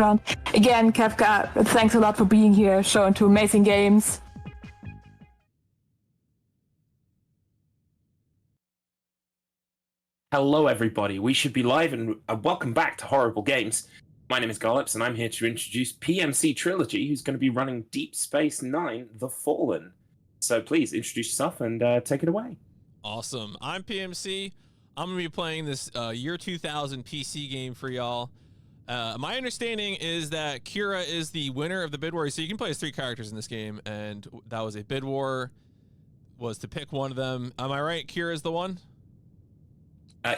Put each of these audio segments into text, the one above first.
background. Again, Kefka, thanks a lot for being here, showing two amazing games. Hello, everybody. We should be live, and welcome back to Horrible Games. My name is Garlips, and I'm here to introduce pmctrilogy, who's going to be running Deep Space Nine: The Fallen. So please introduce yourself and take it away. Awesome. I'm PMC. I'm going to be playing this year 2000 PC game for y'all. My understanding is that Kira is the winner of the bid war. So you can play as 3 characters in this game, and that was a bid war, was to pick one of them. Am I right? Kira is the one?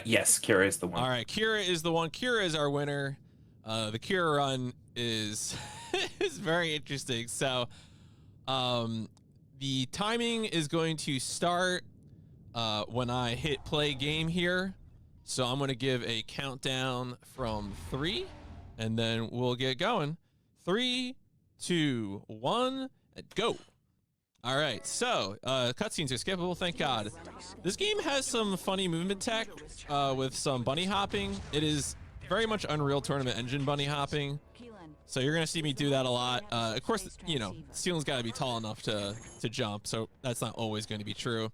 Yes, Kira is the one. All right, Kira is the one. Kira is our winner. The Kira run is is very interesting. So the timing is going to start when I hit play game here. So I'm going to give a countdown from 3, and then we'll get going. 3, 2, 1, go. All right, so cutscenes are skippable, thank God. This game has some funny movement tech with some bunny hopping. It is very much Unreal Tournament Engine bunny hopping. So you're gonna see me do that a lot. Of course, you know, ceiling's gotta be tall enough to jump, so that's not always going to be true.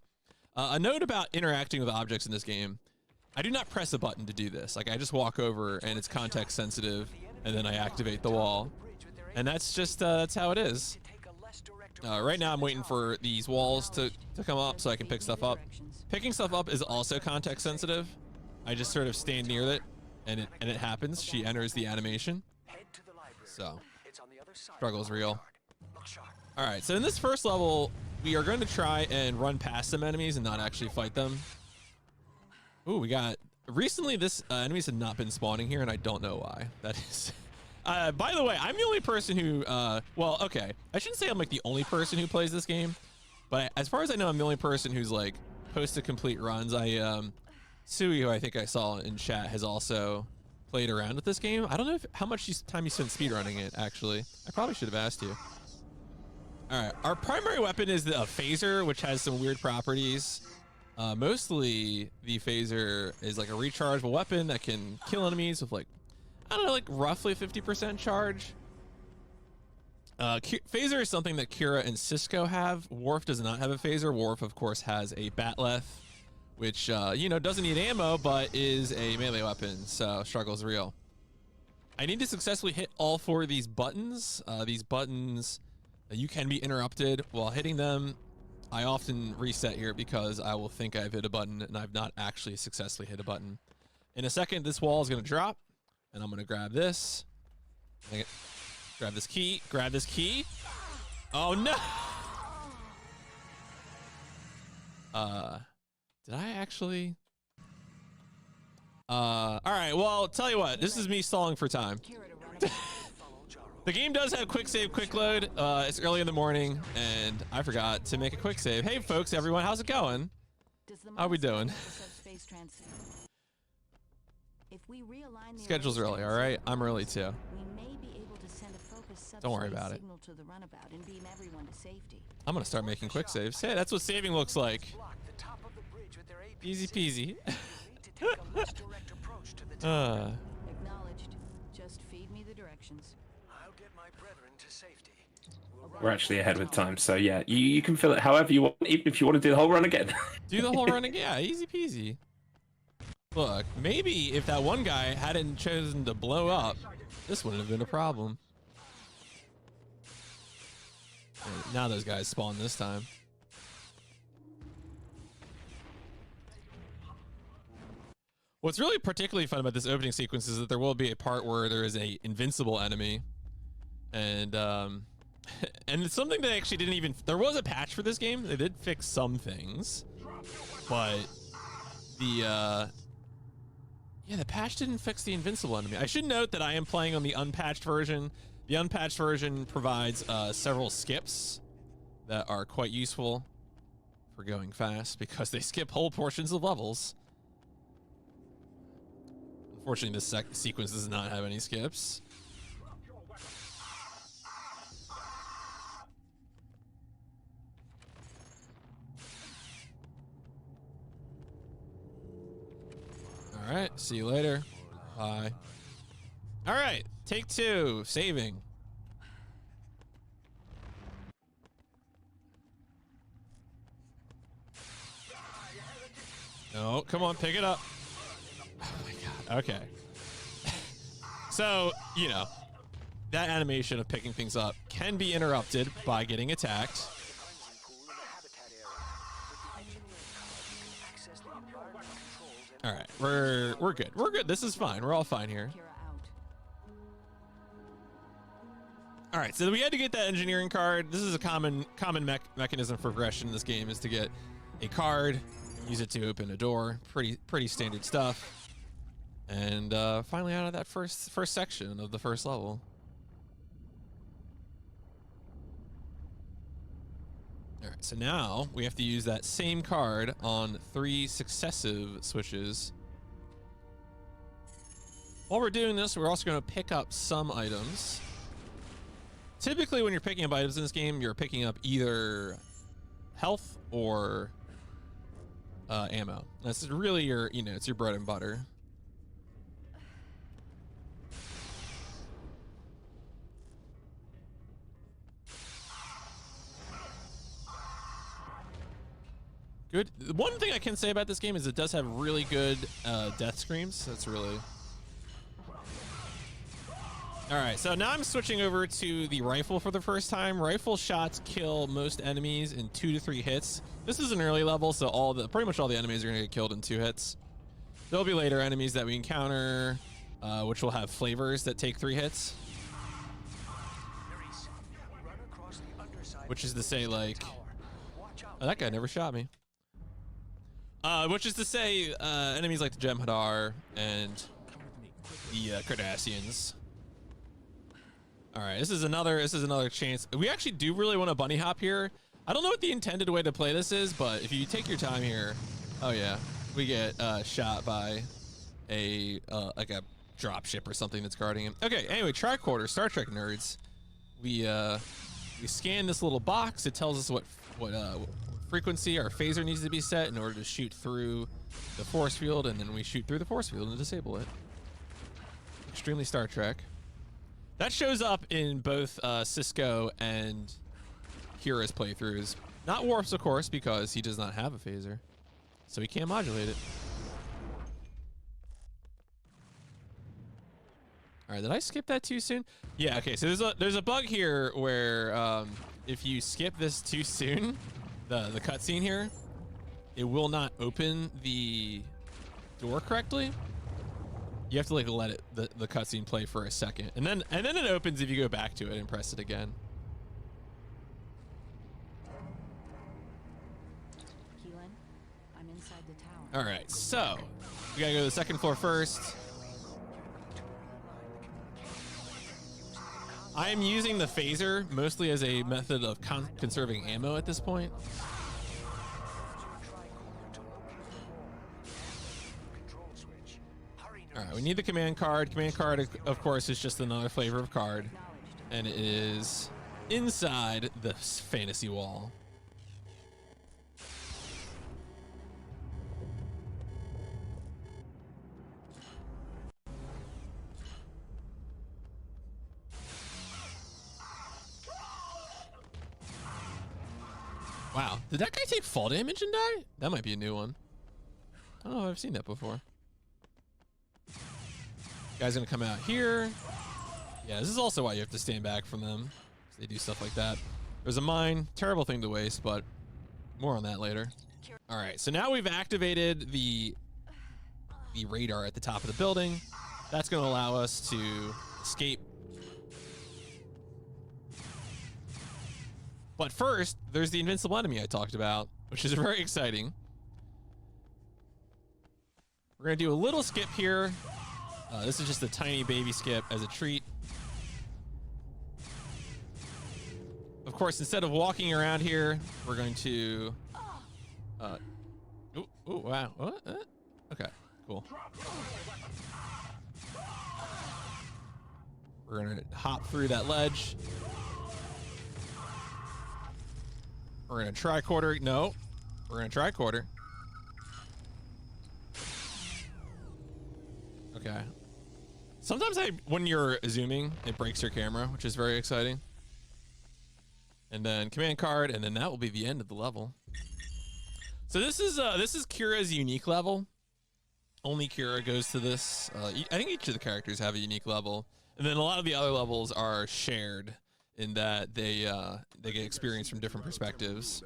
A note about interacting with objects in this game. I do not press a button to do this. Like, I just walk over and it's context sensitive, and then I activate the wall. And that's just, that's how it is. Right now I'm waiting for these walls to come up so I can pick stuff up. Picking stuff up is also context sensitive. I just sort of stand near it and it happens. She enters the animation. So, struggle's real. All right, so in this first level, we are going to try and run past some enemies and not actually fight them. Ooh, we got, recently this enemies have not been spawning here, and I don't know why. That is... by the way, I'm the only person who, well, okay, I shouldn't say I'm like the only person who plays this game, but as far as I know, I'm the only person who's like post-to-complete runs. Sui, who I think I saw in chat, has also played around with this game. I don't know how much time you spent speedrunning it, actually. I probably should have asked you. All right, our primary weapon is the phaser, which has some weird properties. Mostly the phaser is like a rechargeable weapon that can kill enemies with like, I don't know, like roughly 50% charge. Phaser is something that Kira and Cisco have. Worf does not have a phaser. Worf, of course, has a batleth, which, you know, doesn't need ammo, but is a melee weapon, so struggle's real. I need to successfully hit all 4 of these buttons. You can be interrupted while hitting them. I often reset here because I will think I've hit a button and I've not actually successfully hit a button. In a second, this wall is going to drop. And I'm going to grab this. Grab this key. Oh, no. Did I actually? All right. Well, tell you what. This is me stalling for time. The game does have quick save, quick load. It's early in the morning, and I forgot to make a quick save. Hey, folks, everyone. How's it going? How are we doing? Schedule's early, all right? I'm early too. Don't worry about it. I'm gonna start making quick saves. Hey, that's what saving looks like. Easy peasy. We're actually ahead with time, so yeah, you can fill it however you want, even if you want to do the whole run again. Do the whole run again, yeah, easy peasy. Look, maybe if that one guy hadn't chosen to blow up, this wouldn't have been a problem. And now those guys spawn this time. What's really particularly fun about this opening sequence is that there will be a part where there is a invincible enemy. And and it's something they actually didn't even, there was a patch for this game. They did fix some things, but the patch didn't fix the invincible enemy. I should note that I am playing on the unpatched version. The unpatched version provides several skips that are quite useful for going fast because they skip whole portions of levels. Unfortunately, this sequence does not have any skips. All right, see you later. Bye. All right, take 2, saving. No, come on, pick it up. Oh my God, okay. So, you know, that animation of picking things up can be interrupted by getting attacked. All right, we're good. We're good. This is fine. We're all fine here. All right, so we had to get that engineering card. This is a common mechanism for progression in this game, is to get a card, use it to open a door. Pretty standard stuff. And finally out of that first section of the first level. All right, so now we have to use that same card on 3 successive switches. While we're doing this, we're also going to pick up some items. Typically, when you're picking up items in this game, you're picking up either health or ammo. That's really your, it's your bread and butter. Good. One thing I can say about this game is it does have really good death screams. That's really... All right, so now I'm switching over to the rifle for the first time. Rifle shots kill most enemies in 2 to 3 hits. This is an early level, so pretty much all the enemies are gonna get killed in 2 hits. There'll be later enemies that we encounter, which will have flavors that take 3 hits. Which is to say, like, oh, that guy never shot me. Which is to say, enemies like the Jem'Hadar and the Cardassians. All right, this is another chance. We actually do really want to bunny hop here. I don't know what the intended way to play this is, but if you take your time here, oh yeah, we get shot by a like a dropship or something that's guarding him. Okay, anyway, tricorder, Star Trek nerds. We scan this little box. It tells us what frequency our phaser needs to be set in order to shoot through the force field, and then we shoot through the force field and disable it. Extremely Star Trek. That shows up in both Cisco and Kira's playthroughs. Not Worf's, of course, because he does not have a phaser, so he can't modulate it. All right, did I skip that too soon? Yeah, okay, so there's a bug here where if you skip this too soon, the cutscene here, it will not open the door correctly. You have to like let it the cutscene play for a second, and then it opens if you go back to it and press it again. Keelan, I'm inside the tower. All right, so we gotta go to the second floor first. I am using the phaser mostly as a method of conserving ammo at this point. All right, we need the command card. Command card, of course, is just another flavor of card, and it is inside the fantasy wall. Wow, did that guy take fall damage and die? That might be a new one. I don't know if I've seen that before. Guy's gonna come out here. Yeah, this is also why you have to stand back from them. They do stuff like that. There's a mine, terrible thing to waste, but more on that later. All right, so now we've activated the radar at the top of the building. That's gonna allow us to escape. But first, there's the invincible enemy I talked about, which is very exciting. We're gonna do a little skip here. This is just a tiny baby skip as a treat. Of course, instead of walking around here, we're going to... ooh, wow. What? Okay, cool. We're going to hop through that ledge. We're going to tricorder. No, we're going to tricorder. Okay. Sometimes when you're zooming, it breaks your camera, which is very exciting. And then command card, and then that will be the end of the level. So this is Kira's unique level. Only Kira goes to this. I think each of the characters have a unique level, and then a lot of the other levels are shared in that they get experience from different perspectives.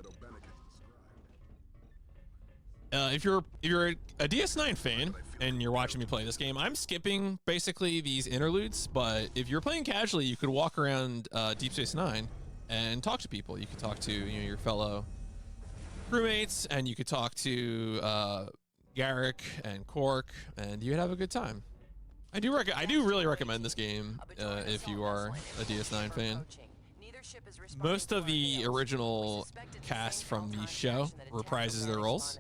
If you're a DS9 fan and you're watching me play this game, I'm skipping basically these interludes. But if you're playing casually, you could walk around Deep Space Nine and talk to people. You could talk to your fellow crewmates, and you could talk to Garrick and Cork, and you'd have a good time. I do really recommend this game if you are a DS9 fan. Most of the original cast from the show reprises their roles.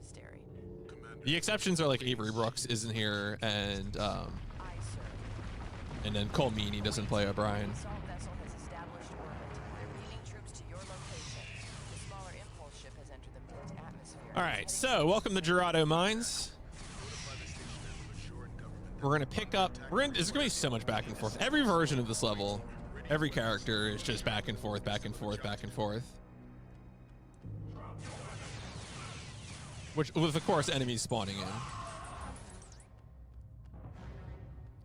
The exceptions are like Avery Brooks isn't here, and then Cole Meany doesn't play O'Brien. All right, so welcome to Gerardo Mines. We're gonna pick up. There's gonna be so much back and forth. Every version of this level, every character is just back and forth, back and forth, back and forth. With of course enemies spawning in.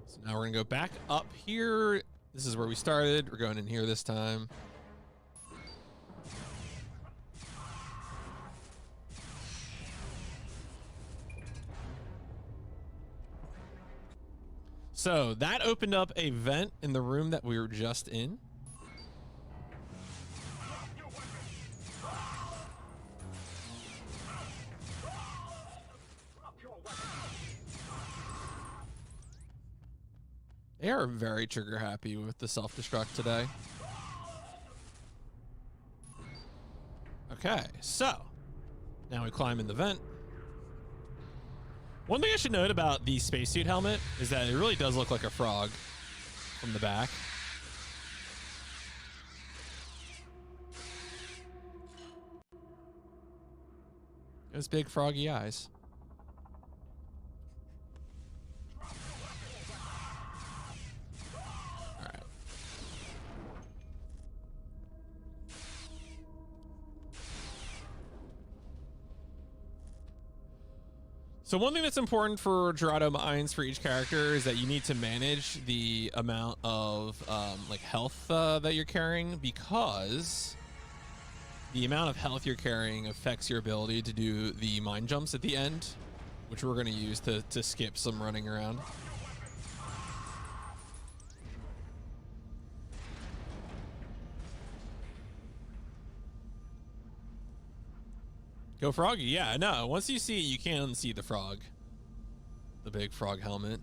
So now we're gonna go back up here. This is where we started. We're going in here this time. So that opened up a vent in the room that we were just in. They are very trigger happy with the self-destruct today. Okay, so now we climb in the vent. One thing I should note about the spacesuit helmet is that it really does look like a frog from the back. Those big froggy eyes. All right. So one thing that's important for Gerardo Mines for each character is that you need to manage the amount of like health that you're carrying, because the amount of health you're carrying affects your ability to do the mine jumps at the end, which we're going to use to skip some running around. Go Froggy. Yeah, no. Once you see it, you can't unsee the frog. The big frog helmet.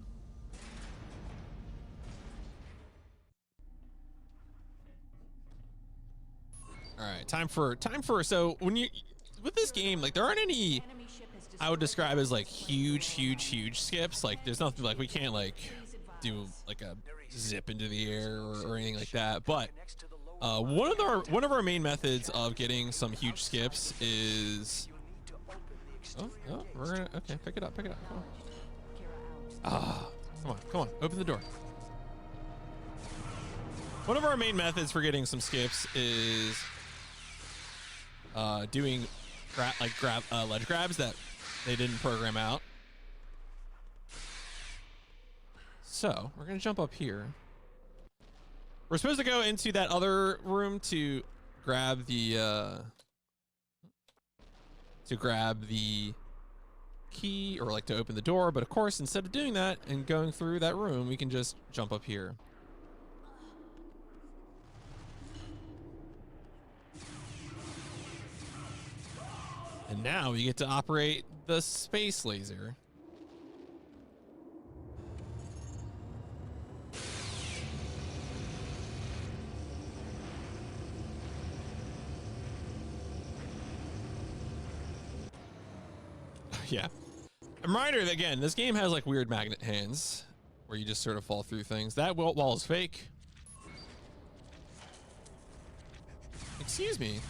All right, time for so when you with this game, like there aren't any I would describe as like huge skips. Like there's nothing like we can't like do like a zip into the air or anything like that. But one of our main methods of getting some huge skips is we're gonna pick it up. Come on, open the door. One of our main methods for getting some skips is doing ledge grabs that they didn't program out. So we're gonna jump up here. We're supposed to go into that other room to grab the key, or like to open the door, but of course instead of doing that and going through that room, we can just jump up here. And now we get to operate the space laser. Yeah. A reminder that, again, this game has like weird magnet hands where you just sort of fall through things. That wall is fake. Excuse me.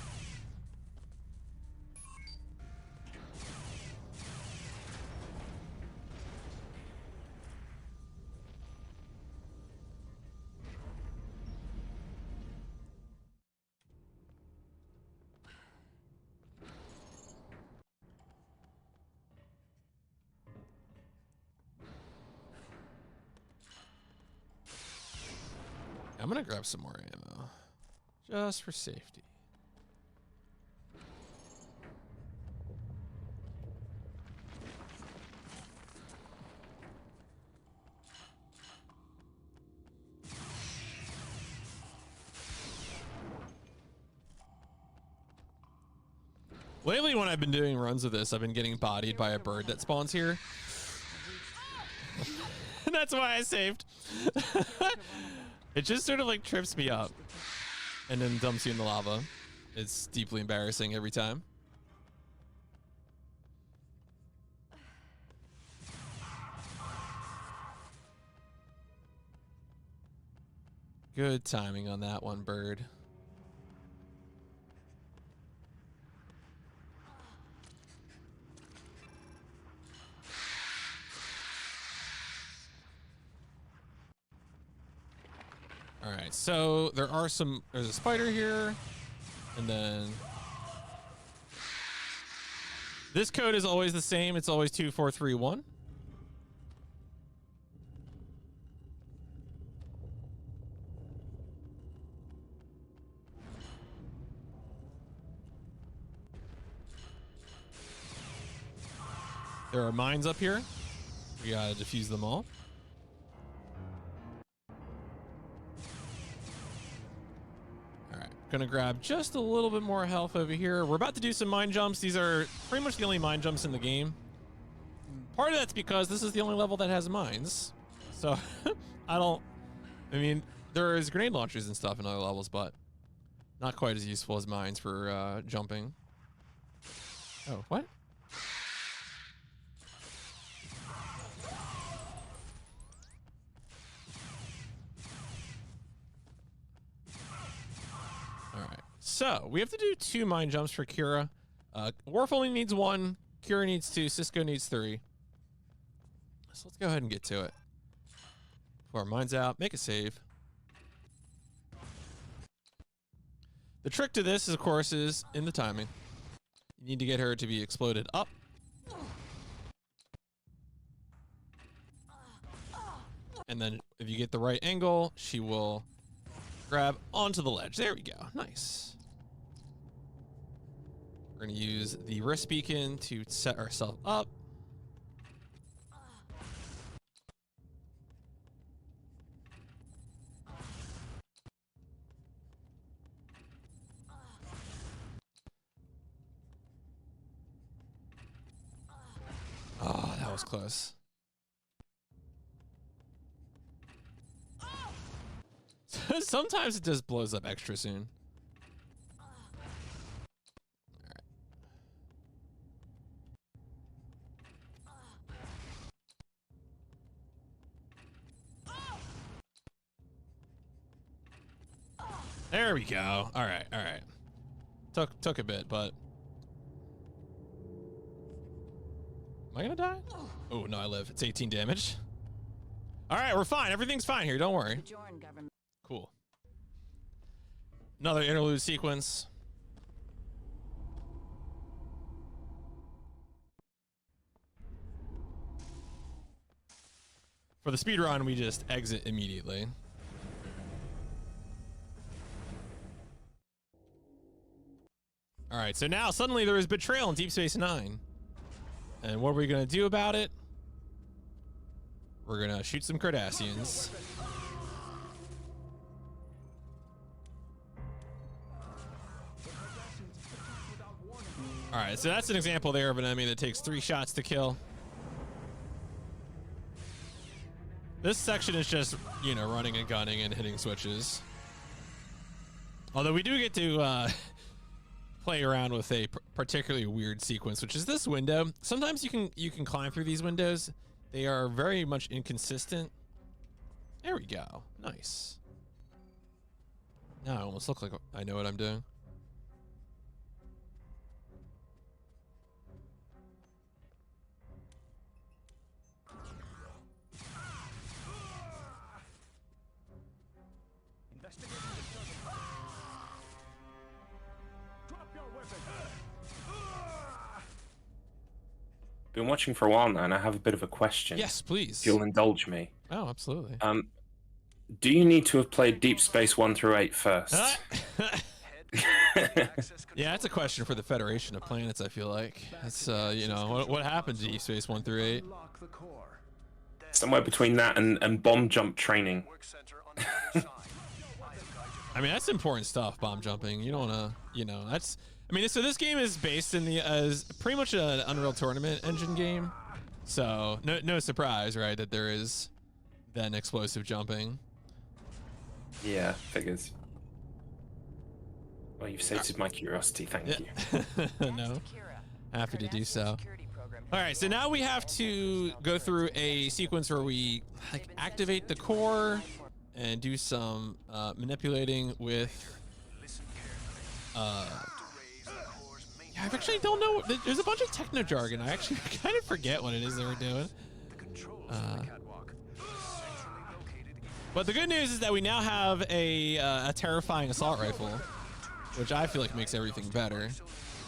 I'm gonna grab some more ammo, just for safety. Lately, when I've been doing runs of this, I've been getting bodied by a bird that spawns here. That's why I saved. It just sort of like trips me up and then dumps you in the lava. It's deeply embarrassing every time. Good timing on that one, bird. All right, so there's a spider here, and then this code is always the same. It's always 2431. There are mines up here. We gotta defuse them all. Gonna grab just a little bit more health over here. We're about to do some mine jumps. These are pretty much the only mine jumps in the game. Part of that's because this is the only level that has mines. So, I mean, there is grenade launchers and stuff in other levels, but not quite as useful as mines for jumping. Oh, what? So, we have to do 2 mine jumps for Kira. Worf only needs 1, Kira needs 2, Cisco needs 3. So let's go ahead and get to it. Pull our mines out, make a save. The trick to this, of course, is in the timing. You need to get her to be exploded up. And then if you get the right angle, she will grab onto the ledge. There we go, nice. We're gonna use the wrist beacon to set ourselves up. Oh, that was close. Sometimes it just blows up extra soon. There we go. All right, all right. Took a bit, but am I gonna die? Oh no, I live. It's 18 damage. All right, we're fine. Everything's fine here. Don't worry. Cool. Another interlude sequence. For the speed run, we just exit immediately. All right, so now suddenly there is betrayal in Deep Space Nine. And what are we gonna do about it? We're gonna shoot some Cardassians. All right, so that's an example there of an enemy that takes 3 shots to kill. This section is just, you know, running and gunning and hitting switches. Although we do get to play around with a particularly weird sequence, which is this window. Sometimes you can climb through these windows. They are very much inconsistent. There we go. Nice. Now I almost look like I know what I'm doing. Been watching for a while now, and I have a bit of a question. Yes, please. If you'll indulge me. Oh, absolutely. do you need to have played Deep Space 1 through 8 first? Yeah, that's a question for the Federation of Planets, I feel like. That's, you know, what happened to Deep Space 1 through 8? Somewhere between that and bomb jump training. I mean, that's important stuff, bomb jumping. You don't want to, you know, that's... I mean, so this game is based in the, as pretty much an Unreal Tournament engine game. So, no surprise, right, that there is then explosive jumping. Yeah, figures. Well, you've sated my curiosity, thank you. No, happy to do so. All right, so now we have to go through a sequence where we like activate the core and do some manipulating with. Yeah, I actually don't know. There's a bunch of techno jargon. I actually kind of forget what it is that we're doing. But the good news is that we now have a terrifying assault rifle, which I feel like makes everything better.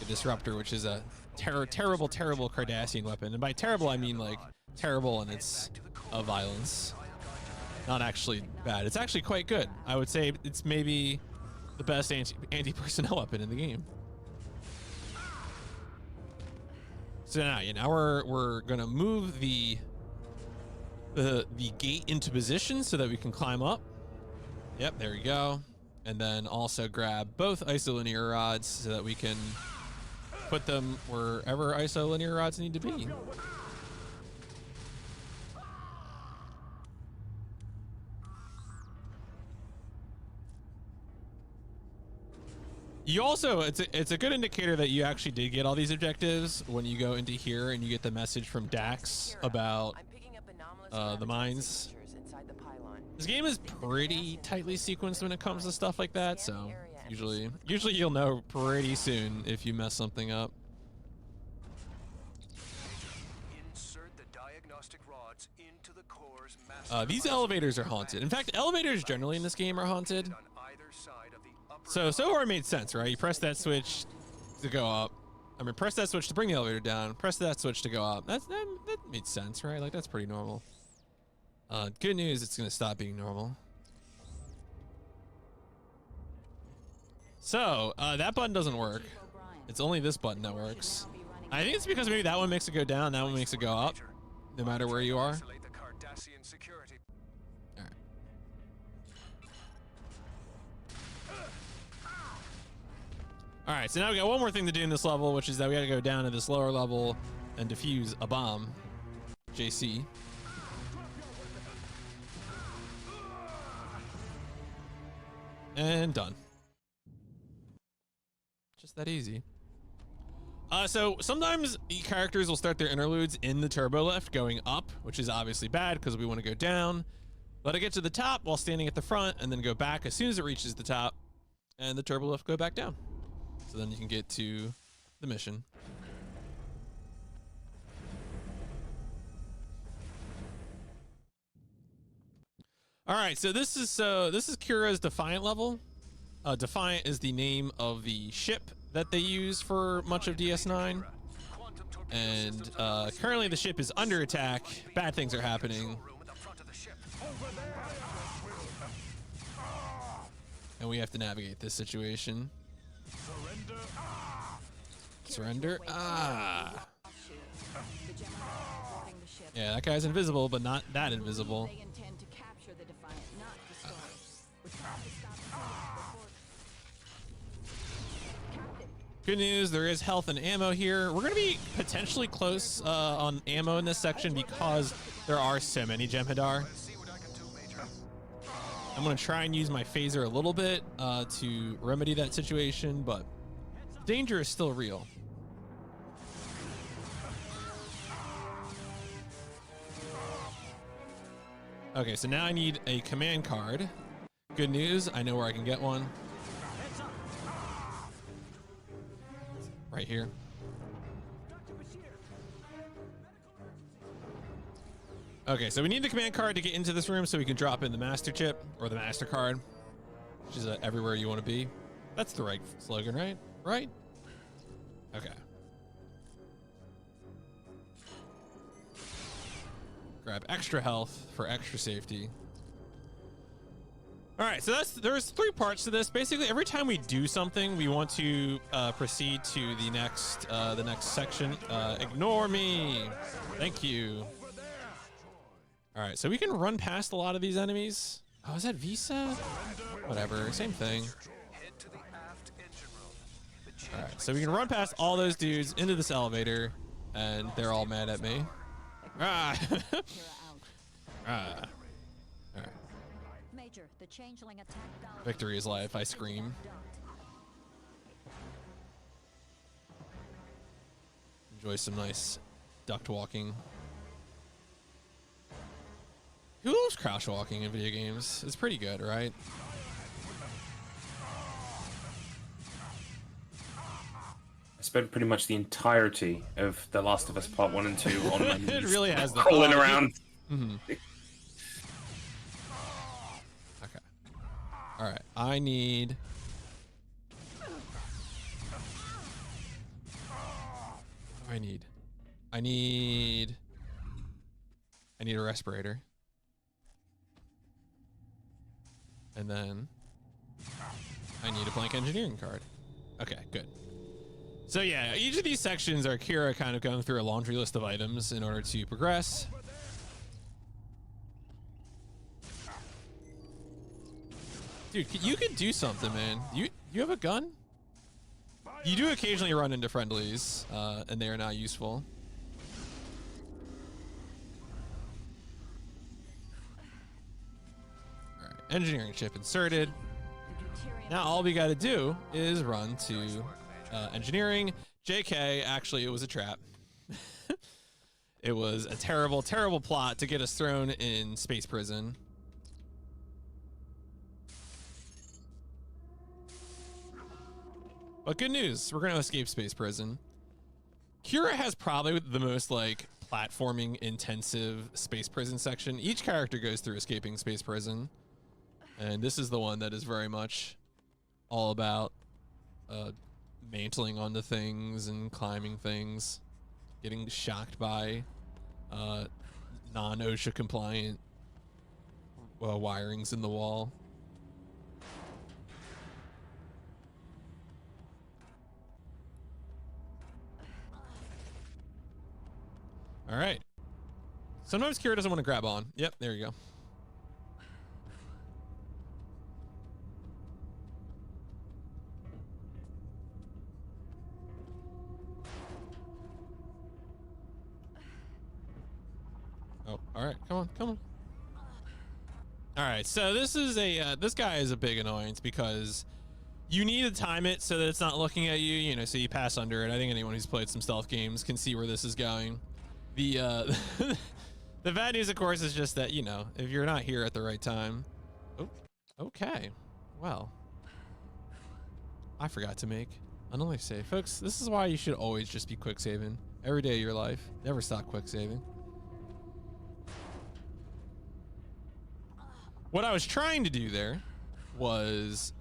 The disruptor, which is a terrible Cardassian weapon, and by terrible I mean like terrible in its violence. Not actually bad. It's actually quite good. I would say it's maybe the best anti-personnel weapon in the game. So now we're gonna move the gate into position so that we can climb up. Yep, there we go. And then also grab both isolinear rods so that we can put them wherever isolinear rods need to be. You also, it's a good indicator that you actually did get all these objectives when you go into here and you get the message from Dax about the mines. This game is pretty tightly sequenced when it comes to stuff like that, so usually you'll know pretty soon if you mess something up. These elevators are haunted. In fact, elevators generally in this game are haunted. So far it made sense, right? You press that switch to go up. I mean, press that switch to bring the elevator down. Press that switch to go up. That made sense, right? Like, that's pretty normal. Good news, it's gonna stop being normal. So, that button doesn't work. It's only this button that works. I think it's because maybe that one makes it go down, that one makes it go up, no matter where you are. Alright. Alright, so now we got one more thing to do in this level, which is that we gotta go down to this lower level and defuse a bomb. JC. And done. Just that easy. So sometimes characters will start their interludes in the turbo lift going up, which is obviously bad because we want to go down. Let it get to the top while standing at the front and then go back as soon as it reaches the top and the turbo lift go back down. So then you can get to the mission. All right, so this is Kira's Defiant level. Defiant is the name of the ship that they use for much of DS9. And currently the ship is under attack. Bad things are happening. And we have to navigate this situation. Surrender. Ah. Yeah, that guy's invisible, but not that invisible. Good news, there is health and ammo here. We're going to be potentially close on ammo in this section because there are so many Jem'Hadar. I'm going to try and use my phaser a little bit to remedy that situation, but danger is still real. Okay, so now I need a command card. Good news, I know where I can get one. Right here. Okay, so we need the command card to get into this room so we can drop in the master chip or the master card, which is everywhere you want to be. That's the right slogan, right? Right? Okay. Grab extra health for extra safety. All right, so there's 3 parts to this. Basically, every time we do something, we want to proceed to the next section. Ignore me. Thank you. All right, so we can run past a lot of these enemies. Oh, is that Visa? Whatever, same thing. All right, so we can run past all those dudes into this elevator, and they're all mad at me. Ah. Ah. All right. Major, the changeling attack. Victory is life. I scream. Enjoy some nice duct walking. Who loves crouch walking in video games? It's pretty good, right? I spent pretty much the entirety of The Last of Us Part 1 and 2 on my knees, It really has the crawling around. Mm-hmm. Okay. All right. I need. What do I need? I need a respirator. And then I need a blank engineering card. Okay, good. So yeah, each of these sections are Kira kind of going through a laundry list of items in order to progress. Dude, you could do something, man. You have a gun? You do occasionally run into friendlies, and they are not useful. All right, engineering chip inserted. Now all we got to do is run to engineering. JK, actually, it was a trap. It was a terrible, terrible plot to get us thrown in space prison. But good news, we're going to escape space prison. Kira has probably the most like platforming intensive space prison section. Each character goes through escaping space prison. And this is the one that is very much all about mantling onto things and climbing things, getting shocked by non-OSHA compliant wirings in the wall. All right. Sometimes Kira doesn't want to grab on. Yep, there you go. Oh, all right. Come on, come on. All right. So this is this guy is a big annoyance because you need to time it so that it's not looking at you, you know, so you pass under it. I think anyone who's played some stealth games can see where this is going. The the bad news, of course, is just that, you know, if you're not here at the right time. Oh, okay. Well, I forgot to make another save. Folks, this is why you should always just be quick saving every day of your life. Never stop quick saving. What I was trying to do there was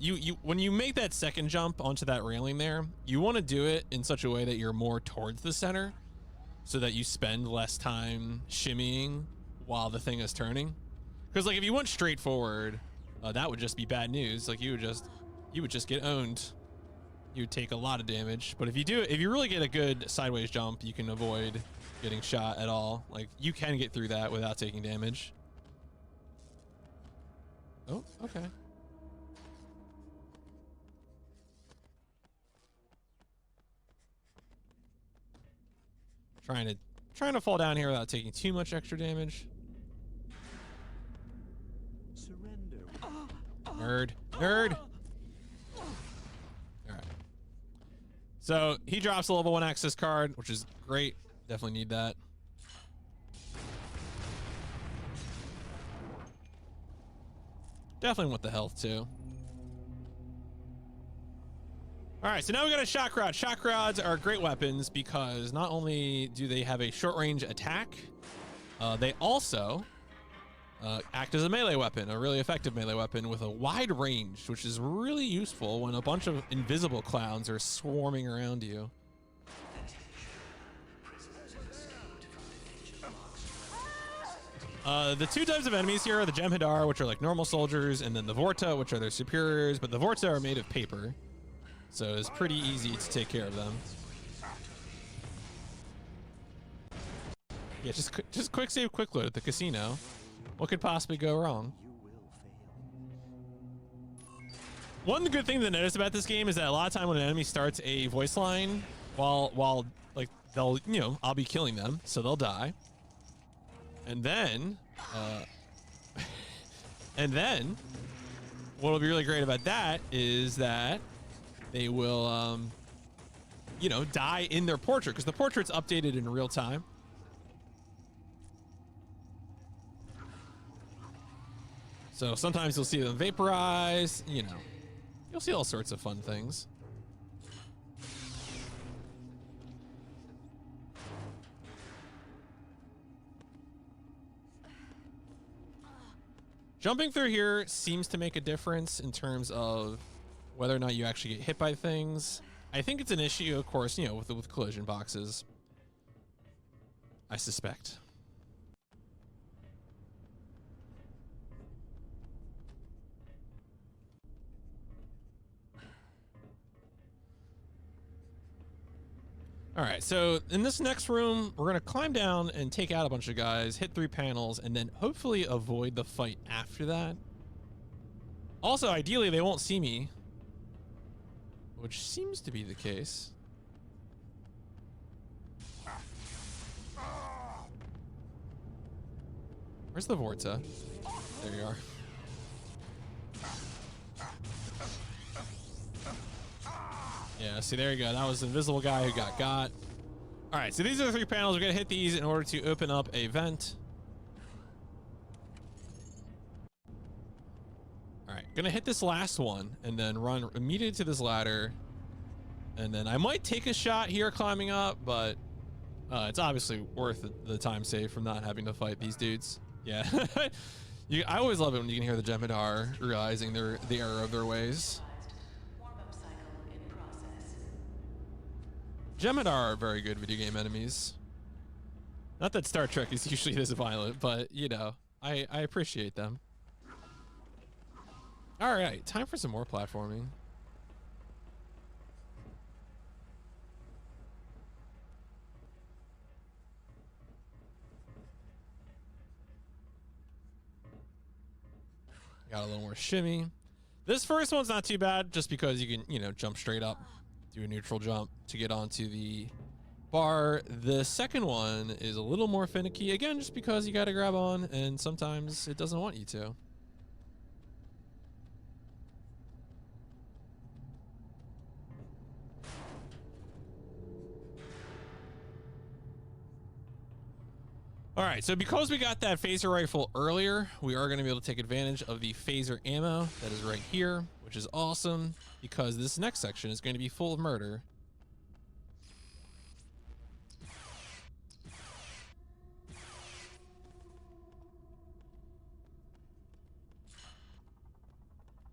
when you make that second jump onto that railing there, you want to do it in such a way that you're more towards the center so that you spend less time shimmying while the thing is turning. Because like if you went straight forward, that would just be bad news. Like you would just get owned. You would take a lot of damage. But if you really get a good sideways jump, you can avoid getting shot at all. Like you can get through that without taking damage. Oh, okay. Trying to fall down here without taking too much extra damage. Surrender. Nerd. All right. So he drops a level 1 access card, which is great. Definitely need that. Definitely want the health too. All right, so now we got a shock rod. Shock rods are great weapons because not only do they have a short range attack, they also act as a melee weapon, a really effective melee weapon with a wide range, which is really useful when a bunch of invisible clowns are swarming around you. The two types of enemies here are the Jem'Hadar, which are like normal soldiers, and then the Vorta, which are their superiors, but the Vorta are made of paper. So it's pretty easy to take care of them. Yeah, just quick save, quick load at the casino. What could possibly go wrong? One good thing to notice about this game is that a lot of time when an enemy starts a voice line, while like they'll, you know, I'll be killing them, so they'll die. And then what'll be really great about that is that they will, you know, die in their portrait, because the portrait's updated in real time. So sometimes you'll see them vaporize, you know, you'll see all sorts of fun things. Jumping through here seems to make a difference in terms of whether or not you actually get hit by things. I think it's an issue, of course, you know, with collision boxes. I suspect. All right, so in this next room, we're gonna climb down and take out a bunch of guys, hit 3 panels, and then hopefully avoid the fight after that. Also, ideally, they won't see me, which seems to be the case. Where's the Vorta? There you are. Yeah, see, there you go. That was the invisible guy who got. All right, so these are the 3 panels. We're gonna hit these in order to open up a vent. All right, gonna hit this last one and then run immediately to this ladder. And then I might take a shot here climbing up, but it's obviously worth the time saved from not having to fight these dudes. Yeah, I always love it when you can hear the Jem'Hadar realizing the error of their ways. Jem'Hadar are very good video game enemies. Not that Star Trek is usually this violent, but, you know, I appreciate them. All right, time for some more platforming. Got a little more shimmy. This first one's not too bad, just because you can, you know, jump straight up, do a neutral jump to get onto the bar. The second one is a little more finicky, again, just because you got to grab on, and sometimes it doesn't want you to. All right, so because we got that phaser rifle earlier, we are going to be able to take advantage of the phaser ammo that is right here, which is awesome because this next section is going to be full of murder.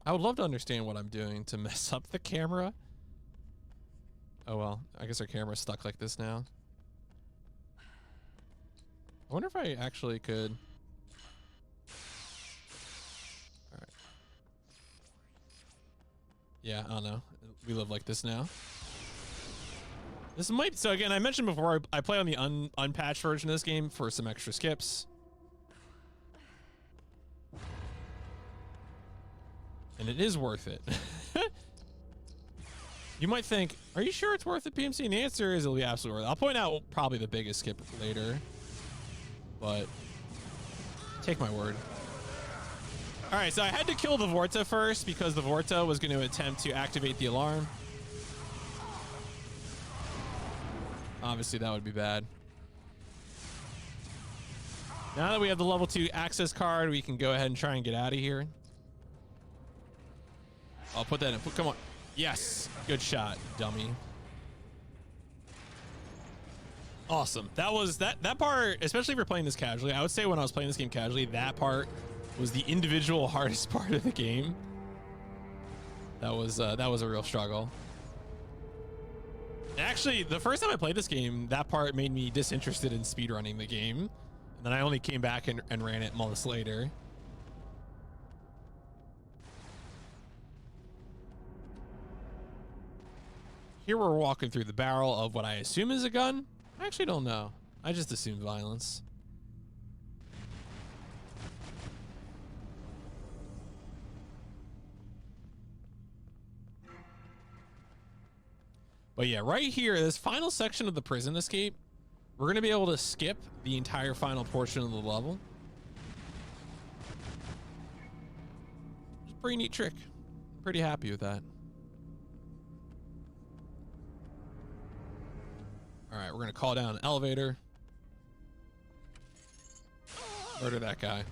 I would love to understand what I'm doing to mess up the camera. Oh well, I guess our camera's stuck like this now. I wonder if I actually could. All right. Yeah, I don't know. We live like this now. This might, so again, I mentioned before, I play on the unpatched version of this game for some extra skips. And it is worth it. You might think, are you sure it's worth it, PMC? And the answer is it'll be absolutely worth it. I'll point out probably the biggest skip later. But take my word. All right, so I had to kill the Vorta first because the Vorta was going to attempt to activate the alarm. Obviously, that would be bad. Now that we have the level 2 access card, we can go ahead and try and get out of here. I'll put that in. Come on. Yes. Good shot, dummy. Awesome. That was that part, especially if you're playing this casually. I would say when I was playing this game casually, that part was the individual hardest part of the game. That was a real struggle. Actually, the first time I played this game, that part made me disinterested in speedrunning the game And then I only came back and ran it months later. Here we're walking through the barrel of what I assume is a gun. I actually don't know. I just assumed violence. But yeah, right here, this final section of the prison escape, we're going to be able to skip the entire final portion of the level. It's a pretty neat trick. I'm pretty happy with that. All right, we're going to call down an elevator. Murder that guy.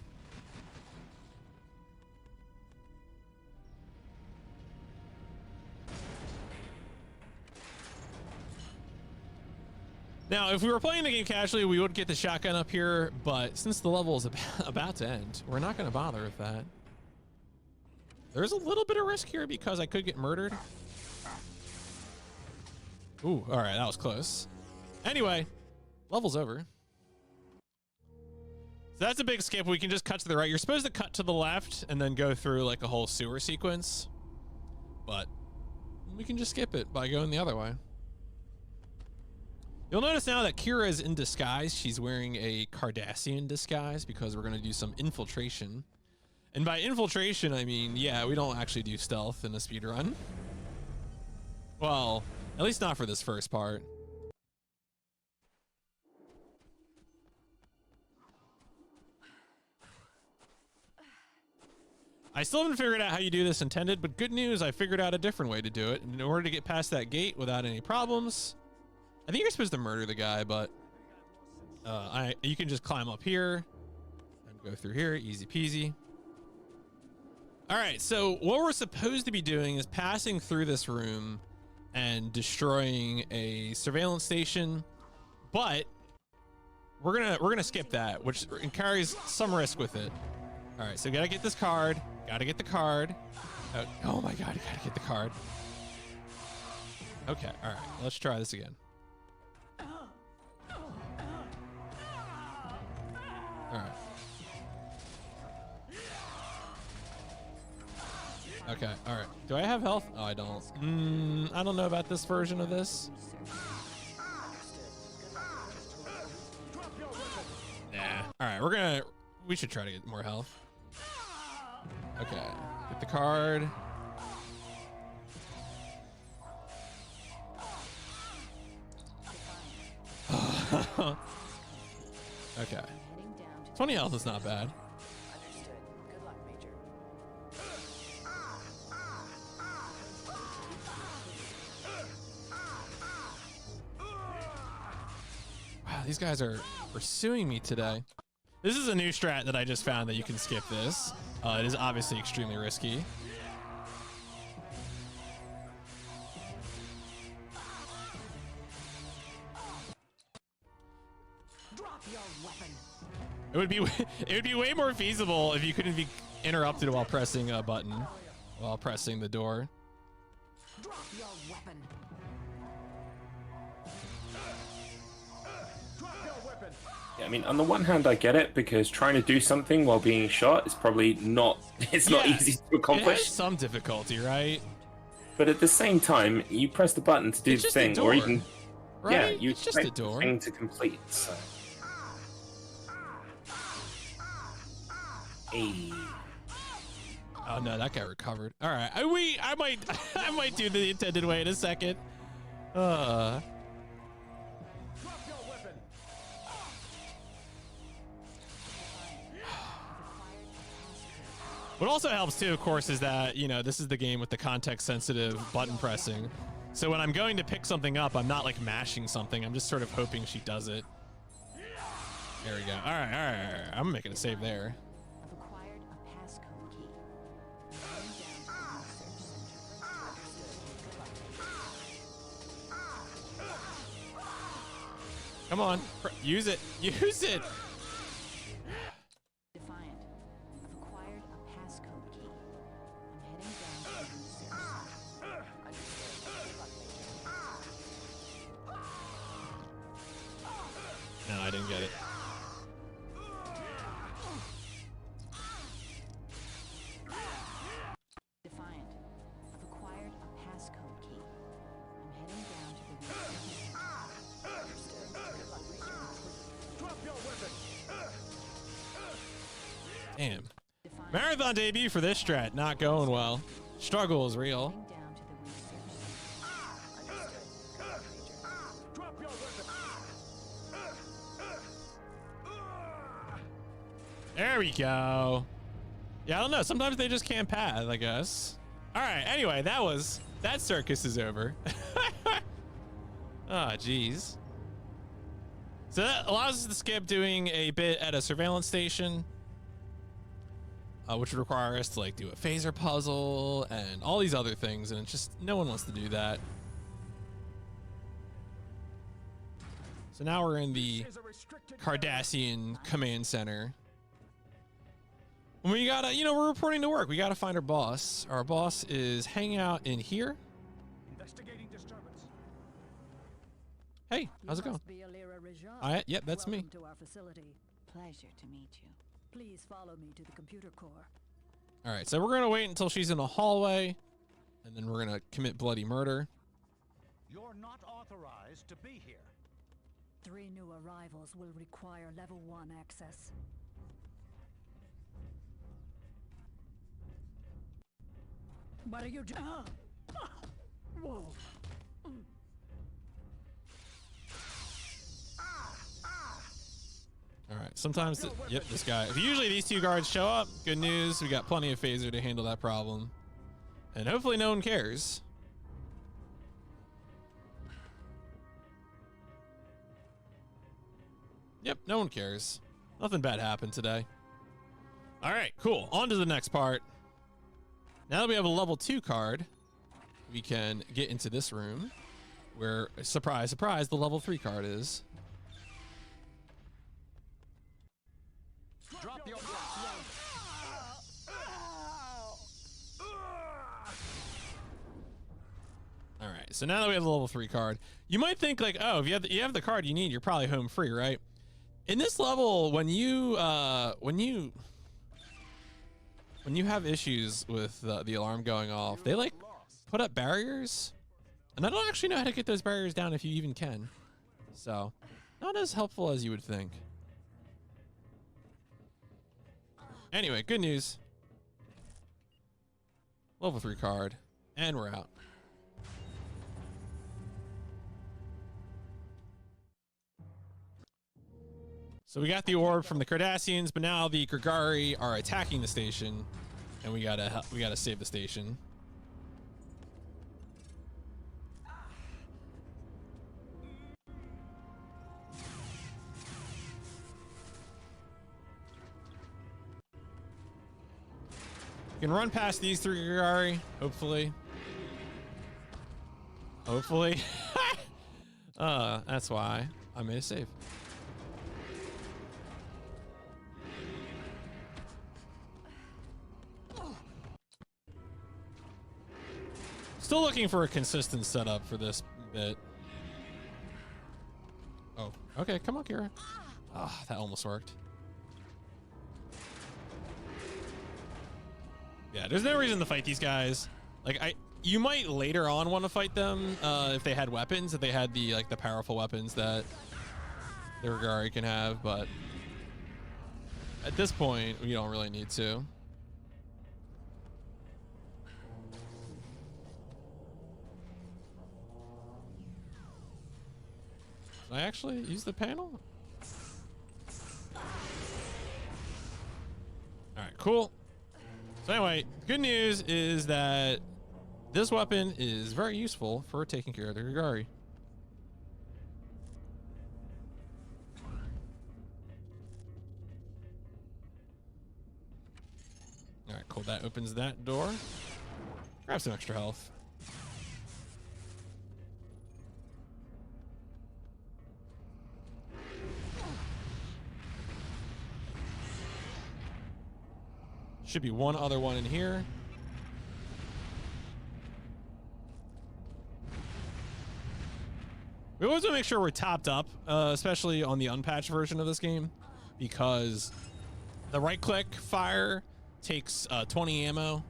Now, if we were playing the game casually, we would get the shotgun up here, but since the level is about to end, we're not going to bother with that. There's a little bit of risk here because I could get murdered. Ooh, all right, that was close. Anyway, level's over. So that's a big skip. We can just cut to the right. You're supposed to cut to the left and then go through like a whole sewer sequence, but we can just skip it by going the other way. You'll notice now that Kira is in disguise. She's wearing a Cardassian disguise because we're going to do some infiltration. And by infiltration, I mean, yeah, we don't actually do stealth in a speedrun. Well, at least not for this first part. I still haven't figured out how you do this intended, but good news, I figured out a different way to do it. In order to get past that gate without any problems, I think you're supposed to murder the guy, but you can just climb up here and go through here, easy peasy. All right, so what we're supposed to be doing is passing through this room and destroying a surveillance station, but we're gonna skip that, which carries some risk with it. All right, so gotta get this card. Gotta get the card. Oh my God, you gotta get the card. Okay, all right, let's try this again. All right. Okay, all right. Do I have health? Oh, I don't. I don't know about this version of this. Nah. All right, we should try to get more health. Okay, get the card. Okay. 20 health is not bad. Wow, these guys are pursuing me today. This is a new strat that I just found that you can skip this. It is obviously extremely risky. Drop your weapon. It would be way more feasible if you couldn't be interrupted while pressing a button, while pressing the door. Drop your weapon. Yeah, I mean, on the one hand, I get it because trying to do something while being shot is probably not. It's not easy to accomplish. It has some difficulty, right? But at the same time, you press the button to do the thing, or even yeah, you it's just a expect the door. thing to complete. So. Hey. Oh no, that guy recovered. All right, I might do the intended way in a second. What also helps too, of course, is that, you know, this is the game with the context-sensitive button pressing. So when I'm going to pick something up, I'm not like mashing something. I'm just sort of hoping she does it. There we go. All right, all right, all right. I'm making a save there. I've acquired a passcode key. Come on, use it, use it. Defiant. I've acquired a passcode key. I'm heading down to the research center. No, I didn't get it. Damn. Define Marathon debut for this strat. Not going well. Struggle is real. down to the research. Drop your weapon. There we go. Yeah, I don't know. Sometimes they just can't path, I guess. All right. Anyway, that circus is over. Ah, jeez. So that allows us to skip doing a bit at a surveillance station, which would require us to like do a phaser puzzle and all these other things, and it's just no one wants to do that. So now we're in the Is a restricted Cardassian command center. And we gotta, we're reporting to work. We gotta find our boss. Our boss is hanging out in here. investigating disturbance. Hey, how's it going? Yep, that's me. To our facility. Pleasure to meet you. Please follow me to the computer core. All right, so we're gonna wait until she's in the hallway, and then we're gonna commit bloody murder. You're not authorized to be here. 3 new arrivals will require level 1 access. What are you doing? Whoa. All right, sometimes, yep, this guy. Usually these 2 guards show up. Good news, we got plenty of phaser to handle that problem. And hopefully no one cares. Yep, no one cares. Nothing bad happened today. All right, cool. On to the next part. Now that we have a level 2 card, we can get into this room where, surprise, surprise, the level 3 card is. Drop your All right, so now that we have the level 3 card, you might think like, oh, if you have the card you need, you're probably home free, right? In this level, when you have issues with the alarm going off, they like put up barriers, and I don't actually know how to get those barriers down if you even can. So, not as helpful as you would think. Anyway, good news. Level 3 card, and we're out. So we got the orb from the Cardassians, but now the Grigari are attacking the station, and we gotta save the station. We can run past these 3 Grigari, hopefully. Hopefully. That's why I made a save. Still looking for a consistent setup for this bit. Oh, okay, come on, Kira. Ah, that almost worked. Yeah, there's no reason to fight these guys. Like, you might later on want to fight them if they had weapons, if they had the powerful weapons that the Rigari can have, but at this point, we don't really need to. Can I actually use the panel? All right, cool. So anyway, good news is that this weapon is very useful for taking care of the Grigari. All right, cool. That opens that door. Grab some extra health. Should be one other one in here. We always want to make sure we're topped up, especially on the unpatched version of this game, because the right-click fire takes 20 ammo,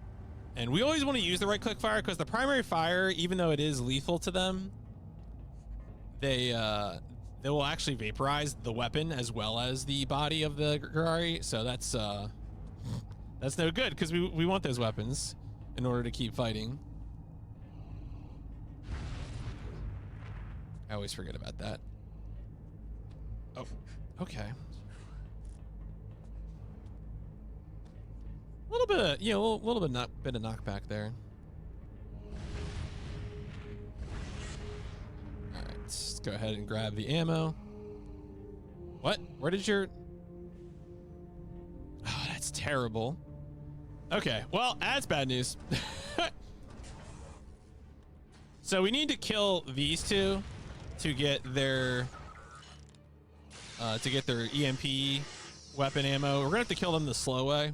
and we always want to use the right-click fire because the primary fire, even though it is lethal to them, they will actually vaporize the weapon as well as the body of the Grigari. So that's That's no good because we want those weapons in order to keep fighting. I always forget about that. Oh, okay. A little bit of, a little bit of knockback there. All right, let's go ahead and grab the ammo. What? Where did your... Oh, that's terrible. Okay, well, that's bad news. So we need to kill these two to get their EMP weapon ammo. We're gonna have to kill them the slow way.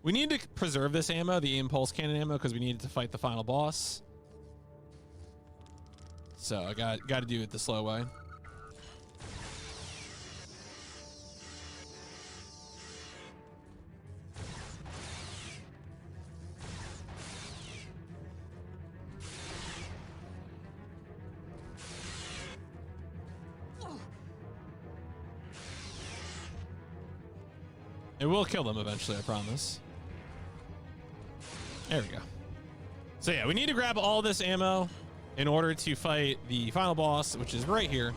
We need to preserve this ammo, the impulse cannon ammo, because we need it to fight the final boss. So I got to do it the slow way. It will kill them eventually, I promise. There we go. So yeah, we need to grab all this ammo in order to fight the final boss, which is right here.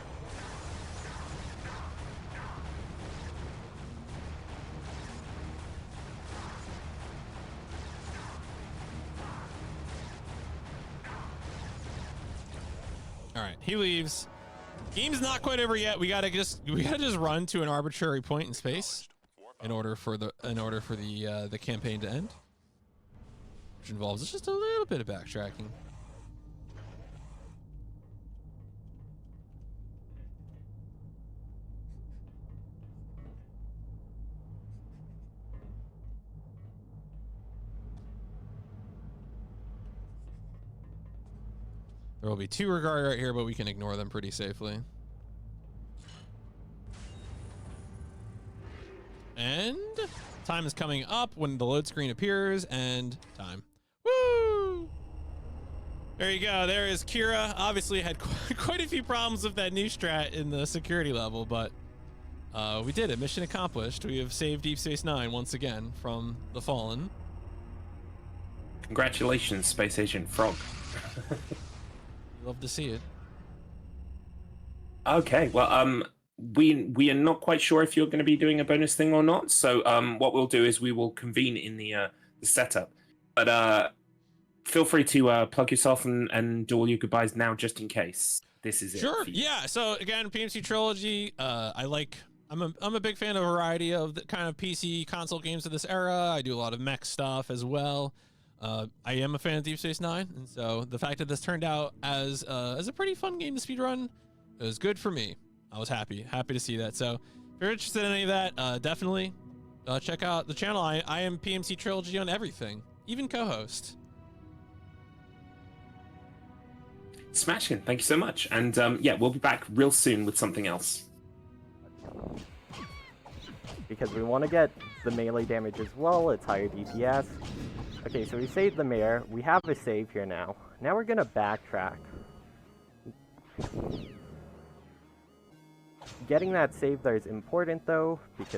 All right, he leaves. Game's not quite over yet. We gotta just run to an arbitrary point in space in order for the campaign to end, which involves just a little bit of backtracking. There will be two regard right here, but we can ignore them pretty safely. And time is coming up when the load screen appears, and time. Woo! There you go. There is Kira. Obviously had quite a few problems with that new strat in the security level, but we did it. Mission accomplished. We have saved Deep Space Nine once again from the Fallen. Congratulations, Space Agent Frog. Love to see it. Okay, well, we are not quite sure if you're going to be doing a bonus thing or not. So what we'll do is we will convene in the setup. But feel free to plug yourself and do all your goodbyes now, just in case this is it. Sure. Yeah. So again, PMC Trilogy. I'm a big fan of a variety of the kind of PC console games of this era. I do a lot of mech stuff as well. I am a fan of Deep Space Nine, and so the fact that this turned out as a pretty fun game to speedrun is good for me. I was happy to see that. So if you're interested in any of that, definitely check out the channel. I am PMC Trilogy on everything, even co-host. Smashing. Thank you so much. And yeah, we'll be back real soon with something else. Because we want to get the melee damage as well. It's higher DPS. Okay, so we saved the mayor. We have a save here now. Now we're gonna backtrack. Getting that save there is important though, because